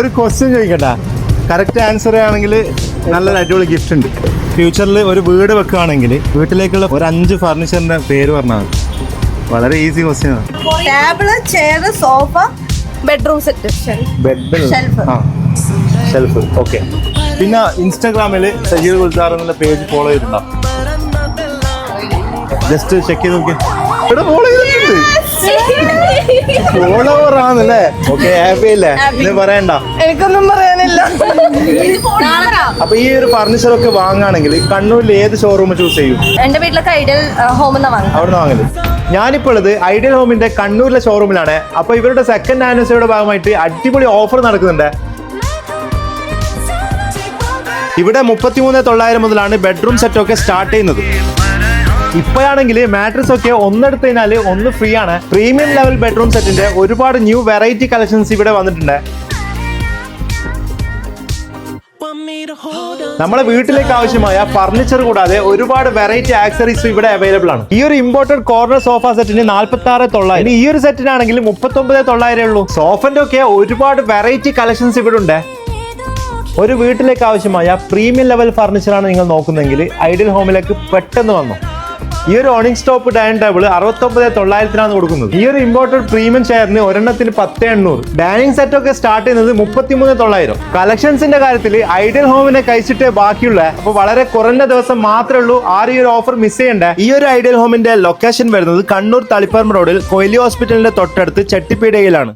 ഒരു ക്വസ്റ്റ്യൻ ചോദിക്കട്ടെ, correct answer ആണെങ്കിൽ നല്ലൊരു അടിപൊളി ഗിഫ്റ്റ് ഉണ്ട്. ഫ്യൂച്ചറിൽ ഒരു വീട് വെക്കുകയാണെങ്കിൽ വീട്ടിലേക്കുള്ള ഒരു 5 ഫർണിച്ചറിന്റെ പേര് പറഞ്ഞാൽ മതി. വളരെ ഈസി ക്വസ്റ്റ്യൻ ആണ്. Table, chair, sofa, bedroom set, bed, shelf. Shelf. Okay. പിന്നെ ഇൻസ്റ്റാഗ്രാമിൽ സജീവ് ഗുൽസാർ എന്നുള്ള പേജ് ഫോളോ ചെയ്തിട്ടുണ്ടോ? ജസ്റ്റ് ചെക്ക് ചെയ്ത് നോക്കി. ഇവിടെ ഫോളോ ചെയ്തിട്ടുണ്ട്. ഫോളോവർ ആണല്ലേ? ഓക്കെ, ഹാപ്പി അല്ലേ? ഇത് പറയണ്ട. എനിക്കൊന്നും പറയാനില്ല. അപ്പൊ ഈ ഒരു ഫർണിച്ചർ ഒക്കെ വാങ്ങുകയാണെങ്കിൽ കണ്ണൂരിൽ ഏത് ഷോറൂം ചൂസ് ചെയ്യും? എന്റെ വീട്ടിലൊക്കെ ഐഡിയൽ ഹോമിൽ അവിടുന്ന് വാങ്ങല്. ഞാനിപ്പോൾ ഉള്ളത് ഐഡിയൽ ഹോമിന്റെ കണ്ണൂരിലെ ഷോറൂമിലാണ്. അപ്പൊ ഇവരുടെ സെക്കൻഡ് ആനിവേഴ്സറിയുടെ ഭാഗമായിട്ട് അടിപൊളി ഓഫർ നടക്കുന്നുണ്ട്. ഇവിടെ 33,900 മുതലാണ് ബെഡ്റൂം സെറ്റ് ഒക്കെ സ്റ്റാർട്ട് ചെയ്യുന്നത്. ഇപ്പോഴാണെങ്കിൽ മാട്രസ് ഒക്കെ ഒന്നെടുത്ത് കഴിഞ്ഞാൽ ഒന്ന് ഫ്രീ ആണ്. പ്രീമിയം ലെവൽ ബെഡ്റൂം സെറ്റിന്റെ ഒരുപാട് ന്യൂ വെറൈറ്റി കളക്ഷൻസ് ഇവിടെ വന്നിട്ടുണ്ട്. നമ്മളെ വീട്ടിലേക്ക് ആവശ്യമായ ഫർണിച്ചർ കൂടാതെ ഒരുപാട് വെറൈറ്റി ആക്സറീസ് ഇവിടെ അവൈലബിൾ ആണ്. ഈ ഒരു ഇമ്പോർട്ടഡ് കോർണർ സോഫ സെറ്റിന് 46,900. ഈ ഒരു സെറ്റിനാണെങ്കിൽ 39,900 ഉള്ളൂ. സോഫന്റെ ഒക്കെ ഒരുപാട് വെറൈറ്റി കളക്ഷൻസ് ഇവിടെ ഉണ്ട്. ഒരു വീട്ടിലേക്ക് ആവശ്യമായ പ്രീമിയം ലെവൽ ഫർണിച്ചറാണ് നിങ്ങൾ നോക്കുന്നതെങ്കിൽ ഐഡിയൽ ഹോമിലേക്ക് പെട്ടെന്ന് വന്നു. ഈ ഒരു ഓണിംഗ് സ്റ്റോപ്പ് ഡൈനിങ് ടേബിൾ 69,900 കൊടുക്കുന്നത്. ഈ ഒരു ഇമ്പോർട്ടഡ് പ്രീമിയം ചെയറിന് ഒരെണ്ണത്തിന് 10,800. ഡൈനിങ് സെറ്റ് ഒക്കെ സ്റ്റാർട്ട് ചെയ്യുന്നത് 33,900. കളക്ഷൻസിന്റെ കാര്യത്തിൽ ഐഡിയൽ ഹോമിനെ കഴിച്ചിട്ടേ ബാക്കിയുള്ള. അപ്പൊ വളരെ കുറഞ്ഞ ദിവസം മാത്രമേ ഉള്ളൂ ആരും ഈ ഒരു ഓഫർ മിസ് ചെയ്യണ്ടേ. ഈ ഒരു ഐഡിയൽ ഹോമിന്റെ ലൊക്കേഷൻ വരുന്നത് കണ്ണൂർ തളിപ്പറമ്പ് റോഡിൽ കൊയിലി ഹോസ്പിറ്റലിന്റെ തൊട്ടടുത്ത് ചെട്ടിപ്പീടികയിലാണ്.